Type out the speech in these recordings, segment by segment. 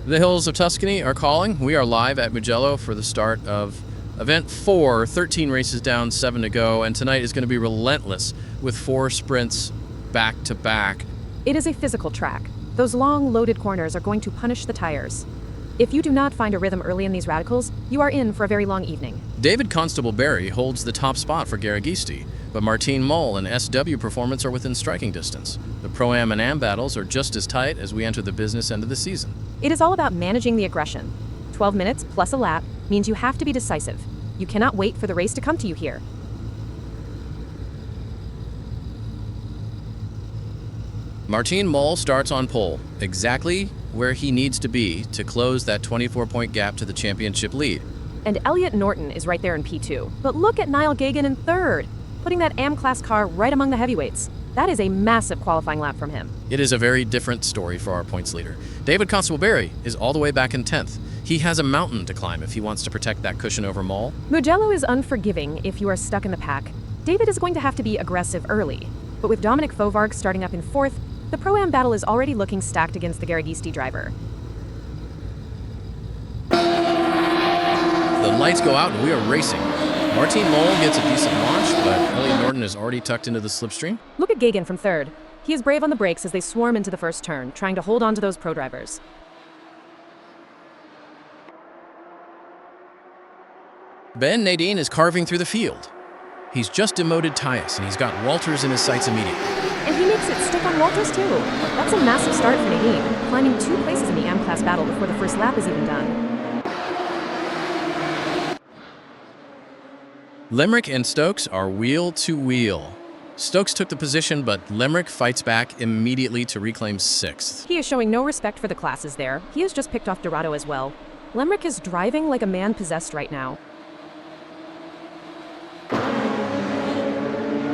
The hills of Tuscany are calling. We are live at Mugello for the start of Event 4, 13 races down, 7 to go, and tonight is going to be relentless with 4 sprints back to back. It is a physical track. Those long, loaded corners are going to punish the tires. If you do not find a rhythm early in these radicals, you are in for a very long evening. David Constable-Berry holds the top spot for Garagisti, but Martin Moll and SW Performance are within striking distance. The Pro-Am and Am battles are just as tight as we enter the business end of the season. It is all about managing the aggression. 12 minutes plus a lap means you have to be decisive. You cannot wait for the race to come to you here. Martin Moll starts on pole, exactly where he needs to be to close that 24-point gap to the championship lead. And Elliot Norton is right there in P2. But look at Niall Gagan in 3rd, putting that Am class car right among the heavyweights. That is a massive qualifying lap from him. It is a very different story for our points leader. David Constable-Berry is all the way back in 10th. He has a mountain to climb if he wants to protect that cushion over Moll. Mugello is unforgiving if you are stuck in the pack. David is going to have to be aggressive early. But with Dominic Fovarg starting up in 4th, the Pro-Am battle is already looking stacked against the Garagisti driver. The lights go out and we are racing. Martin Moll gets a decent launch, but Elliot Norton is already tucked into the slipstream. Look at Gagan from 3rd. He is brave on the brakes as they swarm into the first turn, trying to hold on to those pro drivers. Ben Nadine is carving through the field. He's just demoted Tyus, and he's got Walters in his sights immediately. And he makes it stick on Walters too. That's a massive start for Nadine, climbing 2 places in the Am class battle before the first lap is even done. Lemrick and Stokes are wheel to wheel. Stokes took the position, but Lemrick fights back immediately to reclaim 6th. He is showing no respect for the classes there. He has just picked off Dorado as well. Lemrick is driving like a man possessed right now.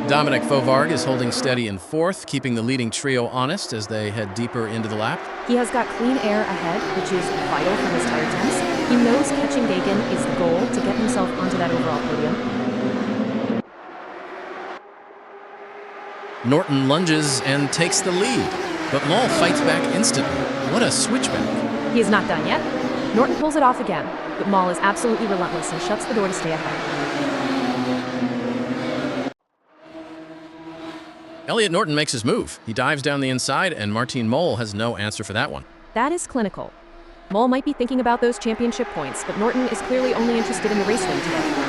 Dominic Fovarg is holding steady in 4th, keeping the leading trio honest as they head deeper into the lap. He has got clean air ahead, which is vital for his tire temps. He knows catching Gagan is the goal to get himself onto that overall podium. Norton lunges and takes the lead, but Moll fights back instantly. What a switchback. He is not done yet. Norton pulls it off again, but Moll is absolutely relentless and shuts the door to stay ahead. Elliot Norton makes his move. He dives down the inside, and Martin Moll has no answer for that one. That is clinical. Moll might be thinking about those championship points, but Norton is clearly only interested in the race win today.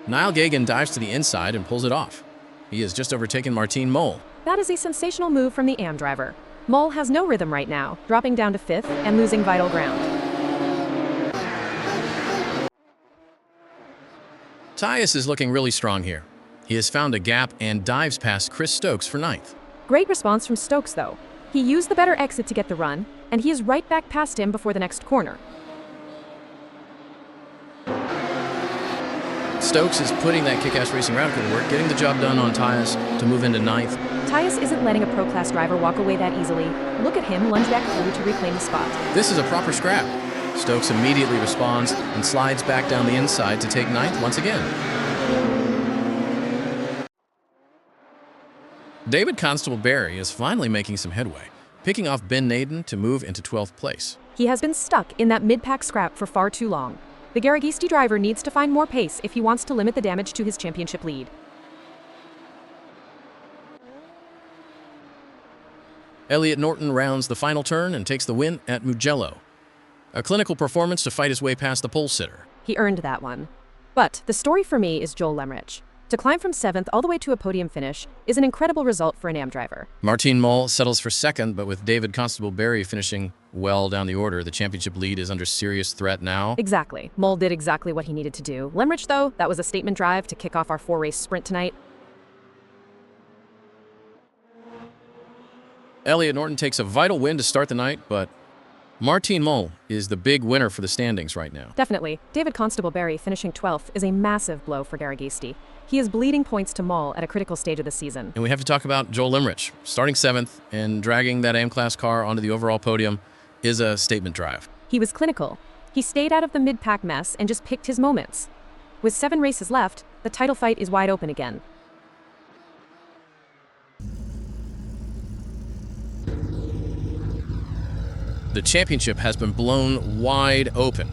Niall Gagan dives to the inside and pulls it off. He has just overtaken Martin Moll. That is a sensational move from the Am driver. Moll has no rhythm right now, dropping down to 5th and losing vital ground. Tyus is looking really strong here. He has found a gap and dives past Chris Stokes for 9th. Great response from Stokes, though. He used the better exit to get the run, and he is right back past him before the next corner. Stokes is putting that kick-ass racing radical to work, getting the job done on Tyus to move into 9th. Tyus isn't letting a pro-class driver walk away that easily. Look at him lunge back through to reclaim the spot. This is a proper scrap. Stokes immediately responds and slides back down the inside to take 9th once again. David Constable-Berry is finally making some headway, picking off Ben Nadine to move into 12th place. He has been stuck in that mid-pack scrap for far too long. The Garagisti driver needs to find more pace if he wants to limit the damage to his championship lead. Elliot Norton rounds the final turn and takes the win at Mugello. A clinical performance to fight his way past the pole sitter. He earned that one. But the story for me is Joel Lemrich. To climb from 7th all the way to a podium finish is an incredible result for an Am driver. Martin Moll settles for 2nd, but with David Constable-Berry finishing well down the order, the championship lead is under serious threat now. Exactly. Moll did exactly what he needed to do. Lemrich, though, that was a statement drive to kick off our 4-race sprint tonight. Elliot Norton takes a vital win to start the night, but Martin Moll is the big winner for the standings right now. Definitely. David Constable-Berry finishing 12th is a massive blow for Garagisti. He is bleeding points to Moll at a critical stage of the season. And we have to talk about Joel Lemrich. Starting 7th and dragging that AM-class car onto the overall podium is a statement drive. He was clinical. He stayed out of the mid-pack mess and just picked his moments. With 7 races left, the title fight is wide open again. The championship has been blown wide open.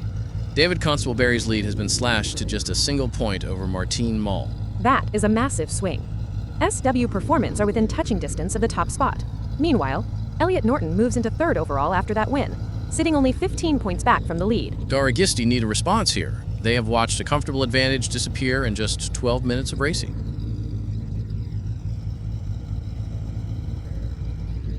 David Constable-Berry's lead has been slashed to just a single point over Martin Mull. That is a massive swing. SW Performance are within touching distance of the top spot. Meanwhile, Elliot Norton moves into third overall after that win, sitting only 15 points back from the lead. Garagisti need a response here. They have watched a comfortable advantage disappear in just 12 minutes of racing.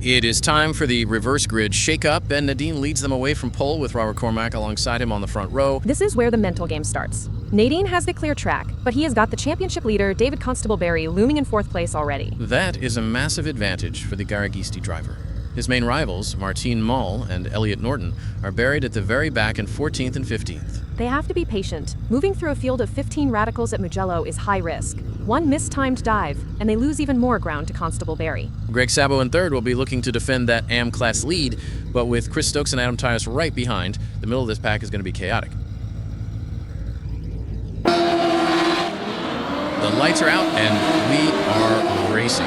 It is time for the reverse grid shake-up, and Nadine leads them away from pole with Robert Cormack alongside him on the front row. This is where the mental game starts. Nadine has the clear track, but he has got the championship leader, David Constable-Berry, looming in fourth place already. That is a massive advantage for the Garagisti driver. His main rivals, Martin Mull and Elliot Norton, are buried at the very back in 14th and 15th. They have to be patient. Moving through a field of 15 radicals at Mugello is high risk. One mistimed dive, and they lose even more ground to Constable-Berry. Greg Sabo in third will be looking to defend that AM-class lead, but with Chris Stokes and Adam Tyus right behind, the middle of this pack is going to be chaotic. The lights are out, and we are racing.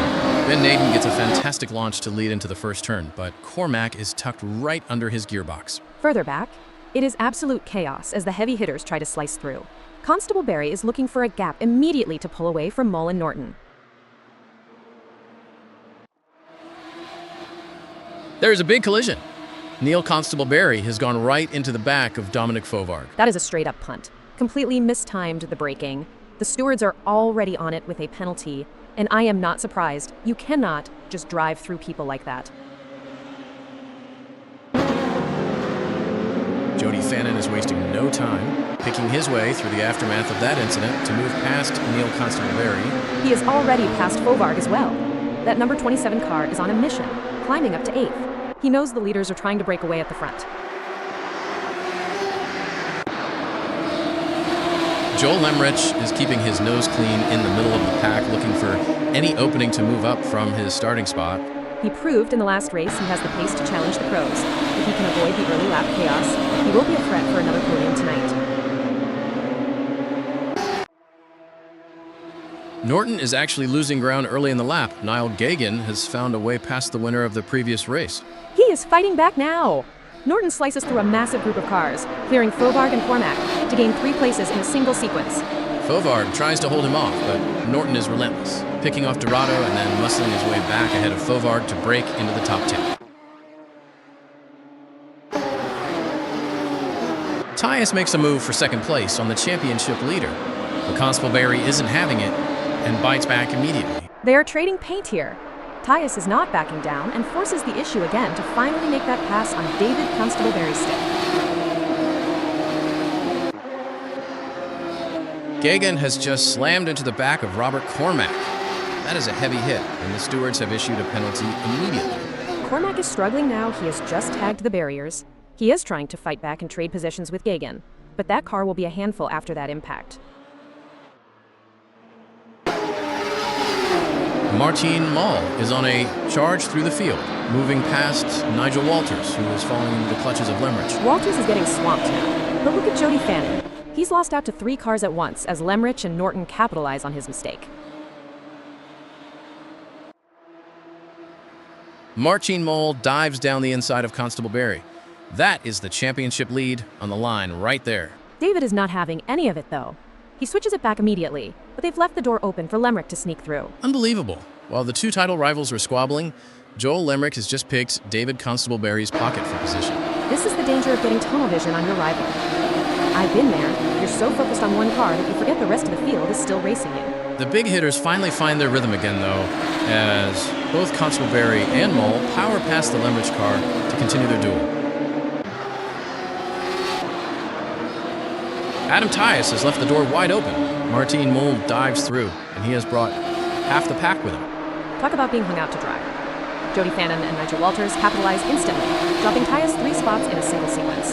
Ben Naden gets a fantastic launch to lead into the first turn, but Cormack is tucked right under his gearbox. Further back, it is absolute chaos as the heavy hitters try to slice through. Constable-Berry is looking for a gap immediately to pull away from Mull and Norton. There's a big collision. Neil Constable-Berry has gone right into the back of Dominic Fovarg. That is a straight-up punt. Completely mistimed the braking. The stewards are already on it with a penalty, and I am not surprised. You cannot just drive through people like that. Jody Fannin is wasting no time, picking his way through the aftermath of that incident to move past Neil Constable-Berry. He is already past Fovarg as well. That number 27 car is on a mission, climbing up to 8th. He knows the leaders are trying to break away at the front. Joel Lemrich is keeping his nose clean in the middle of the pack, looking for any opening to move up from his starting spot. He proved in the last race he has the pace to challenge the pros. If he can avoid the early lap chaos, he will be a threat for another podium tonight. Norton is actually losing ground early in the lap. Niall Gagan has found a way past the winner of the previous race. He is fighting back now. Norton slices through a massive group of cars, clearing Fovarg and Cormack to gain 3 places in a single sequence. Fovarg tries to hold him off, but Norton is relentless, picking off Dorado and then muscling his way back ahead of Fovarg to break into the top 10. Tyus makes a move for second place on the championship leader, but Constable-Berry isn't having it and bites back immediately. They are trading paint here. Tyus is not backing down and forces the issue again to finally make that pass on David Constable-Berry's stick. Gagan has just slammed into the back of Robert Cormack. That is a heavy hit, and the stewards have issued a penalty immediately. Cormack is struggling now. He has just tagged the barriers. He is trying to fight back and trade positions with Gagan, but that car will be a handful after that impact. Martin Mull is on a charge through the field, moving past Nigel Walters, who is falling into the clutches of Lemrich. Walters is getting swamped now, but look at Jody Fannin. He's lost out to 3 cars at once as Lemrich and Norton capitalize on his mistake. Martin Mull dives down the inside of Constable-Berry. That is the championship lead on the line right there. David is not having any of it, though. He switches it back immediately, but they've left the door open for Lemrich to sneak through. Unbelievable. While the 2 title rivals were squabbling, Joel Lemrich has just picked David Constable-Berry's pocket for position. This is the danger of getting tunnel vision on your rival. I've been there. You're so focused on one car that you forget the rest of the field is still racing you. The big hitters finally find their rhythm again, though, as both Constable-Berry and Mull power past the Lemrich car to continue their duel. Adam Tyus has left the door wide open. Martin Mull dives through, and he has brought half the pack with him. Talk about being hung out to dry. Jody Fannin and Nigel Walters capitalize instantly, dropping Tyus 3 spots in a single sequence.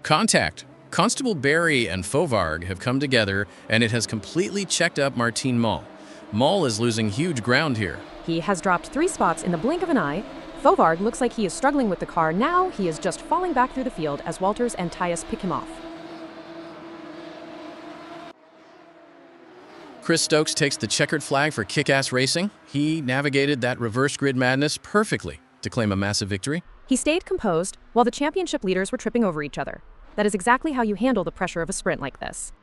Contact. Constable-Berry and Fovarg have come together, and it has completely checked up Martin Mull. Mull is losing huge ground here. He has dropped 3 spots in the blink of an eye. Fovarg looks like he is struggling with the car. Now he is just falling back through the field as Walters and Tyus pick him off. Chris Stokes takes the checkered flag for kick-ass racing. He navigated that reverse grid madness perfectly to claim a massive victory. He stayed composed while the championship leaders were tripping over each other. That is exactly how you handle the pressure of a sprint like this.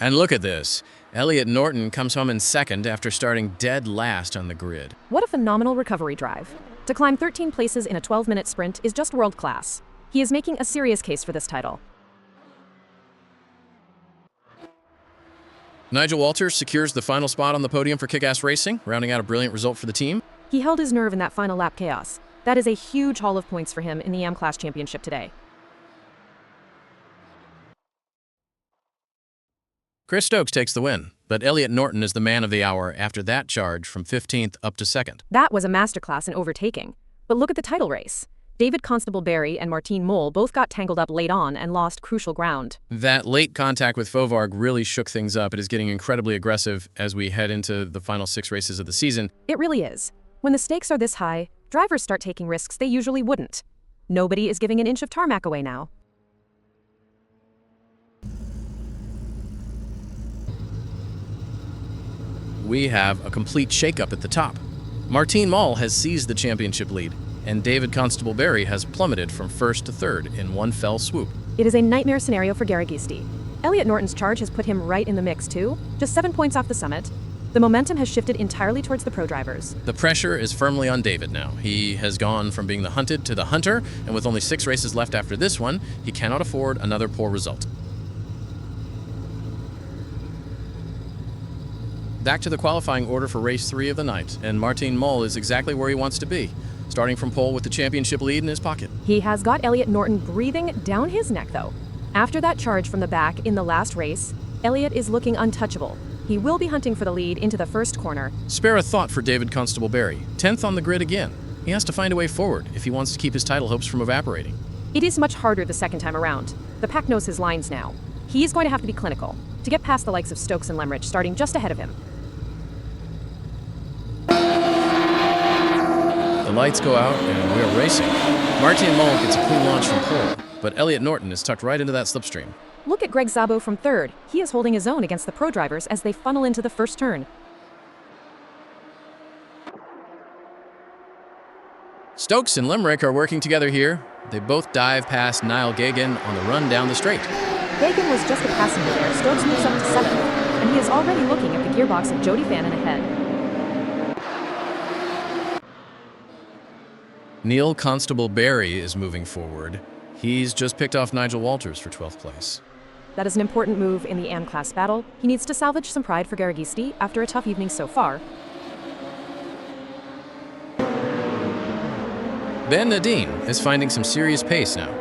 And look at this. Elliot Norton comes home in second after starting dead last on the grid. What a phenomenal recovery drive. To climb 13 places in a 12-minute sprint is just world class. He is making a serious case for this title. Nigel Walters secures the final spot on the podium for kick-ass racing, rounding out a brilliant result for the team. He held his nerve in that final lap chaos. That is a huge haul of points for him in the AM-Class Championship today. Chris Stokes takes the win, but Elliot Norton is the man of the hour after that charge from 15th up to 2nd. That was a masterclass in overtaking. But look at the title race. David Constable Barry and Martine Mole both got tangled up late on and lost crucial ground. That late contact with Fovarg really shook things up. It is getting incredibly aggressive as we head into the final 6 races of the season. It really is. When the stakes are this high, drivers start taking risks they usually wouldn't. Nobody is giving an inch of tarmac away now. We have a complete shakeup at the top. Martine Mole has seized the championship lead, and David Constable Barry has plummeted from 1st to 3rd in one fell swoop. It is a nightmare scenario for Garagisti. Elliot Norton's charge has put him right in the mix too, just 7 points off the summit. The momentum has shifted entirely towards the pro drivers. The pressure is firmly on David now. He has gone from being the hunted to the hunter, and with only 6 races left after this one, he cannot afford another poor result. Back to the qualifying order for race 3 of the night, and Martine Mole is exactly where he wants to be, starting from pole with the championship lead in his pocket. He has got Elliot Norton breathing down his neck, though. After that charge from the back in the last race, Elliot is looking untouchable. He will be hunting for the lead into the first corner. Spare a thought for David Constable Barry, 10th on the grid again. He has to find a way forward if he wants to keep his title hopes from evaporating. It is much harder the second time around. The pack knows his lines now. He is going to have to be clinical to get past the likes of Stokes and Lemrich, starting just ahead of him. The lights go out and we're racing. Martine Mole gets a clean launch from pole, but Elliot Norton is tucked right into that slipstream. Look at Greg Szabo from 3rd. He is holding his own against the pro drivers as they funnel into the first turn. Stokes and Lemrich are working together here. They both dive past Niall Gagan on the run down the straight. Gagan was just a passenger there. Stokes moves up to 7th, and he is already looking at the gearbox of Jody Fannin ahead. Neil Constable Barry is moving forward. He's just picked off Nigel Walters for 12th place. That is an important move in the AM-Class battle. He needs to salvage some pride for Garagisti after a tough evening so far. Ben Nadine is finding some serious pace now.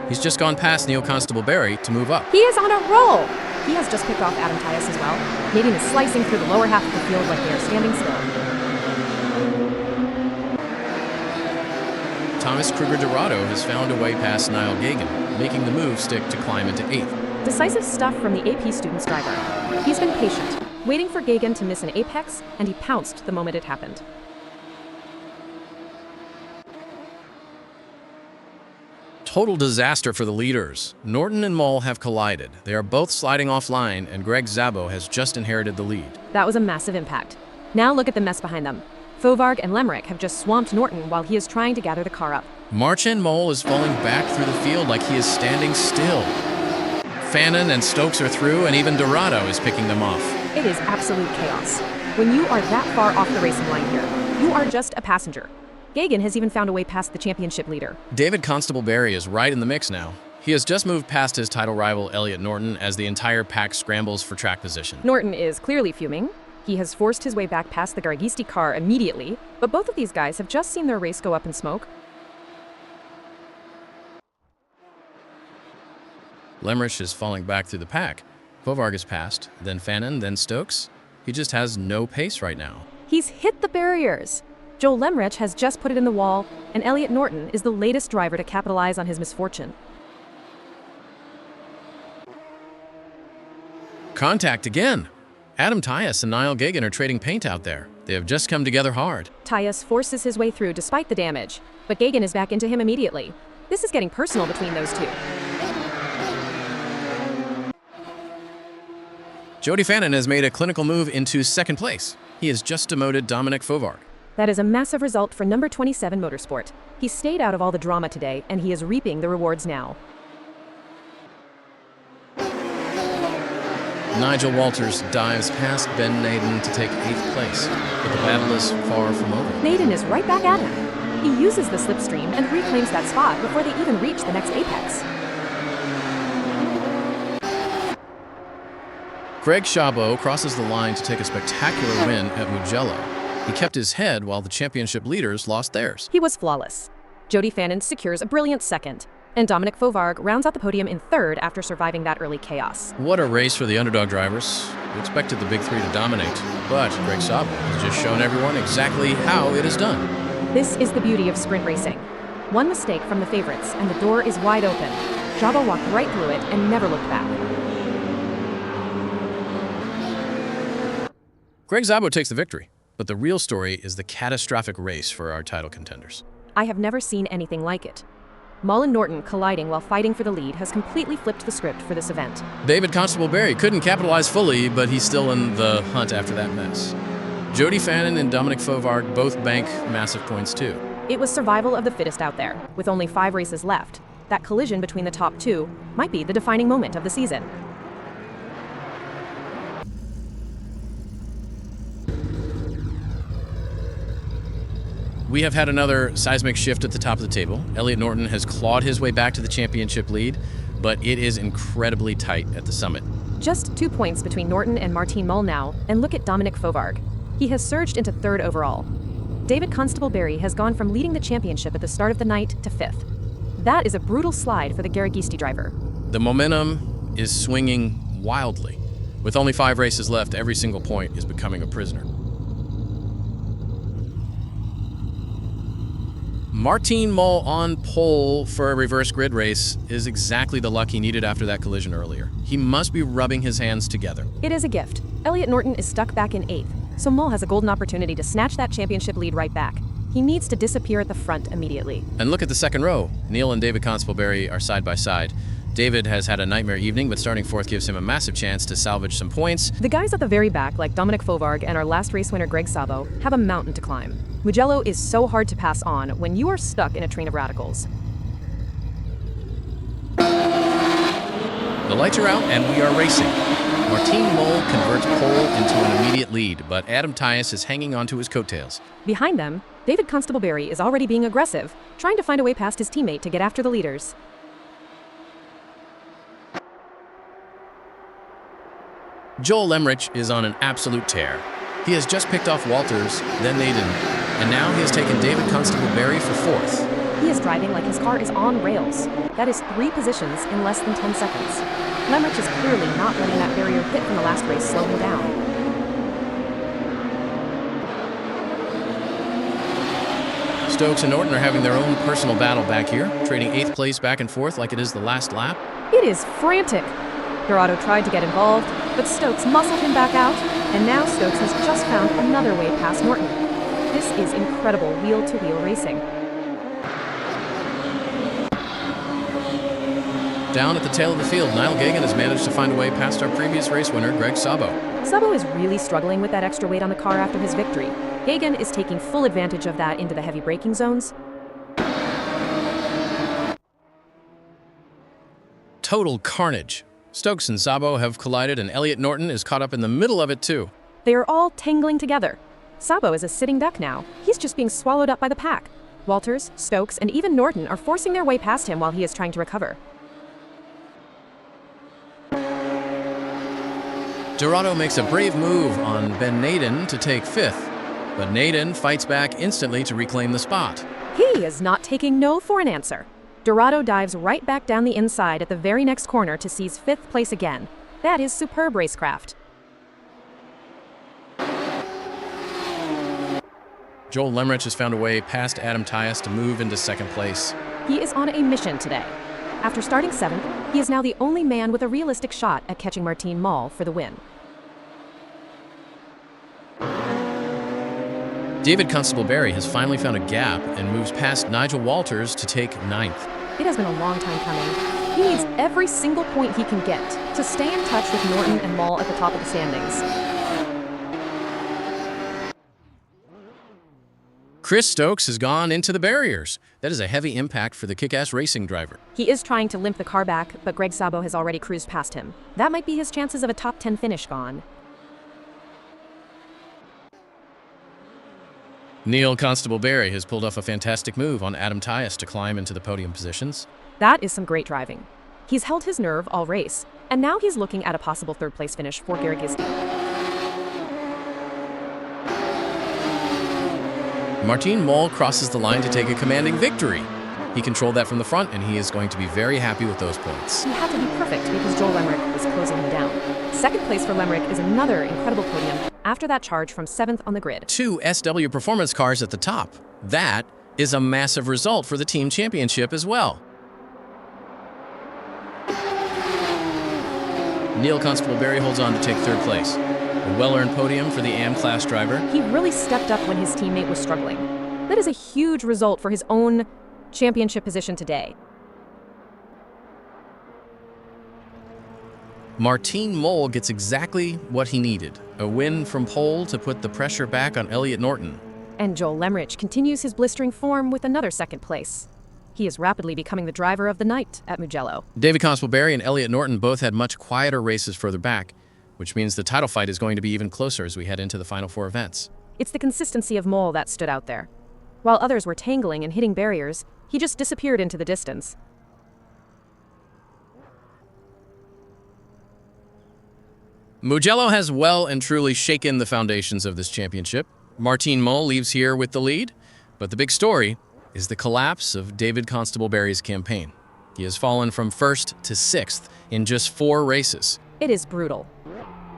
He's just gone past Neil Constable Barry to move up. He is on a roll! He has just picked off Adam Tyus as well. Nadine is slicing through the lower half of the field like they are standing still. Thomas Kruger-Dorado has found a way past Niall Gagan, making the move stick to climb into 8th. Decisive stuff from the AP student's driver. He's been patient, waiting for Gagan to miss an apex, and he pounced the moment it happened. Total disaster for the leaders. Norton and Mole have collided. They are both sliding offline, and Greg Szabo has just inherited the lead. That was a massive impact. Now look at the mess behind them. Fovarg and Lemrich have just swamped Norton while he is trying to gather the car up. Martine Mole is falling back through the field like he is standing still. Fannin and Stokes are through, and even Dorado is picking them off. It is absolute chaos. When you are that far off the racing line here, you are just a passenger. Gagan has even found a way past the championship leader. David Constable Barry is right in the mix now. He has just moved past his title rival Elliot Norton as the entire pack scrambles for track position. Norton is clearly fuming. He has forced his way back past the Garagisti car immediately, but both of these guys have just seen their race go up in smoke. Lemrich is falling back through the pack. Fovarg is passed, then Fannin, then Stokes. He just has no pace right now. He's hit the barriers. Joel Lemrich has just put it in the wall, and Elliot Norton is the latest driver to capitalize on his misfortune. Contact again! Adam Tyus and Niall Gagan are trading paint out there. They have just come together hard. Tyus forces his way through despite the damage, but Gagan is back into him immediately. This is getting personal between those two. Jody Fannin has made a clinical move into second place. He has just demoted Dominic Fovarg. That is a massive result for number 27 Motorsport. He stayed out of all the drama today, and he is reaping the rewards now. Nigel Walters dives past Ben Naden to take 8th place, but the battle is far from over. Naden is right back at him. He uses the slipstream and reclaims that spot before they even reach the next apex. Greg Chabot crosses the line to take a spectacular win at Mugello. He kept his head while the championship leaders lost theirs. He was flawless. Jody Fannin secures a brilliant second, and Dominic Fovarg rounds out the podium in third after surviving that early chaos. What a race for the underdog drivers. We expected the big three to dominate, but Greg Chabot has just shown everyone exactly how it is done. This is the beauty of sprint racing. One mistake from the favorites, and the door is wide open. Chabot walked right through it and never looked back. Greg Chabot takes the victory, but the real story is the catastrophic race for our title contenders. I have never seen anything like it. Mull and Norton colliding while fighting for the lead has completely flipped the script for this event. David Constable-Berry couldn't capitalize fully, but he's still in the hunt after that mess. Jody Fannin and Dominic Fovarg both bank massive points too. It was survival of the fittest out there, with only 5 races left. That collision between the top two might be the defining moment of the season. We have had another seismic shift at the top of the table. Elliot Norton has clawed his way back to the championship lead, but it is incredibly tight at the summit. Just 2 points between Norton and Martin Mull now, and look at Dominic Fovarg. He has surged into third overall. David Constable-Berry has gone from leading the championship at the start of the night to 5th. That is a brutal slide for the Garagisti driver. The momentum is swinging wildly. With only 5 races left, every single point is becoming a prisoner. Martin Mull on pole for a reverse grid race is exactly the luck he needed after that collision earlier. He must be rubbing his hands together. It is a gift. Elliot Norton is stuck back in 8th, so Mull has a golden opportunity to snatch that championship lead right back. He needs to disappear at the front immediately. And look at the second row. Neil and David Constable-Berry are side by side. David has had a nightmare evening, but starting 4th gives him a massive chance to salvage some points. The guys at the very back, like Dominic Fovarg and our last race winner Greg Chabot, have a mountain to climb. Mugello is so hard to pass on when you are stuck in a train of radicals. The lights are out and we are racing. Martin Mull converts pole into an immediate lead, but Adam Tyus is hanging onto his coattails. Behind them, David Constable-Berry is already being aggressive, trying to find a way past his teammate to get after the leaders. Joel Lemrich is on an absolute tear. He has just picked off Walters, then Naden, and now he has taken David Constable-Berry for 4th. He is driving like his car is on rails. That is 3 positions in less than 10 seconds. Lemrich is clearly not letting that barrier hit from the last race slow him down. Stokes and Norton are having their own personal battle back here, trading 8th place back and forth like it is the last lap. It is frantic. Dorado tried to get involved, but Stokes muscled him back out, and now Stokes has just found another way past Norton. This is incredible wheel-to-wheel racing. Down at the tail of the field, Niall Gagan has managed to find a way past our previous race winner, Greg Chabot. Chabot is really struggling with that extra weight on the car after his victory. Gagan is taking full advantage of that into the heavy braking zones. Total carnage. Stokes and Chabot have collided, and Elliot Norton is caught up in the middle of it too. They are all tangling together. Chabot is a sitting duck now. He's just being swallowed up by the pack. Walters, Stokes, and even Norton are forcing their way past him while he is trying to recover. Dorado makes a brave move on Ben Naden to take 5th, but Naden fights back instantly to reclaim the spot. He is not taking no for an answer. Dorado dives right back down the inside at the very next corner to seize 5th place again. That is superb racecraft. Joel Lemrich has found a way past Adam Tyus to move into 2nd place. He is on a mission today. After starting 7th, he is now the only man with a realistic shot at catching Martin Mull for the win. David Constable-Berry has finally found a gap and moves past Nigel Walters to take 9th. It has been a long time coming. He needs every single point he can get to stay in touch with Norton and Mull at the top of the standings. Chris Stokes has gone into the barriers. That is a heavy impact for the kick-ass racing driver. He is trying to limp the car back, but Greg Sabo has already cruised past him. That might be his chances of a top 10 finish gone. Neil Constable-Berry has pulled off a fantastic move on Adam Tyus to climb into the podium positions. That is some great driving. He's held his nerve all race, and now he's looking at a possible third-place finish for Gary Gisty. Martin Mull crosses the line to take a commanding victory. He controlled that from the front, and he is going to be very happy with those points. He had to be perfect because Joel Lemrick was closing him down. Second place for Lemrick is another incredible podium after that charge from 7th on the grid. 2 SW performance cars at the top. That is a massive result for the team championship as well. Neil Constable-Berry holds on to take 3rd place. A well-earned podium for the AM class driver. He really stepped up when his teammate was struggling. That is a huge result for his own championship position today. Martin Mull gets exactly what he needed, a win from pole to put the pressure back on Elliot Norton. And Joel Lemrick continues his blistering form with another 2nd place. He is rapidly becoming the driver of the night at Mugello. David Constable-Berry and Elliot Norton both had much quieter races further back, which means the title fight is going to be even closer as we head into the final 4 events. It's the consistency of Mull that stood out there. While others were tangling and hitting barriers, he just disappeared into the distance. Mugello has well and truly shaken the foundations of this championship. Martin Mull leaves here with the lead, but the big story is the collapse of David Constable-Berry's campaign. He has fallen from 1st to 6th in just 4 races. It is brutal.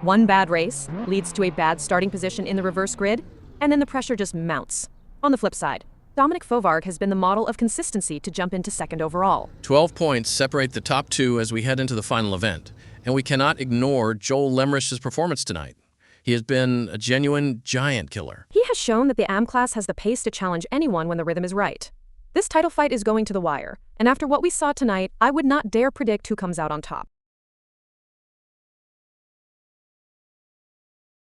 One bad race leads to a bad starting position in the reverse grid, and then the pressure just mounts. On the flip side, Dominic Fovarg has been the model of consistency to jump into 2nd overall. 12 points separate the top 2 as we head into the final event, and we cannot ignore Joel Lemrich's performance tonight. He has been a genuine giant killer. He has shown that the AM class has the pace to challenge anyone when the rhythm is right. This title fight is going to the wire, and after what we saw tonight, I would not dare predict who comes out on top.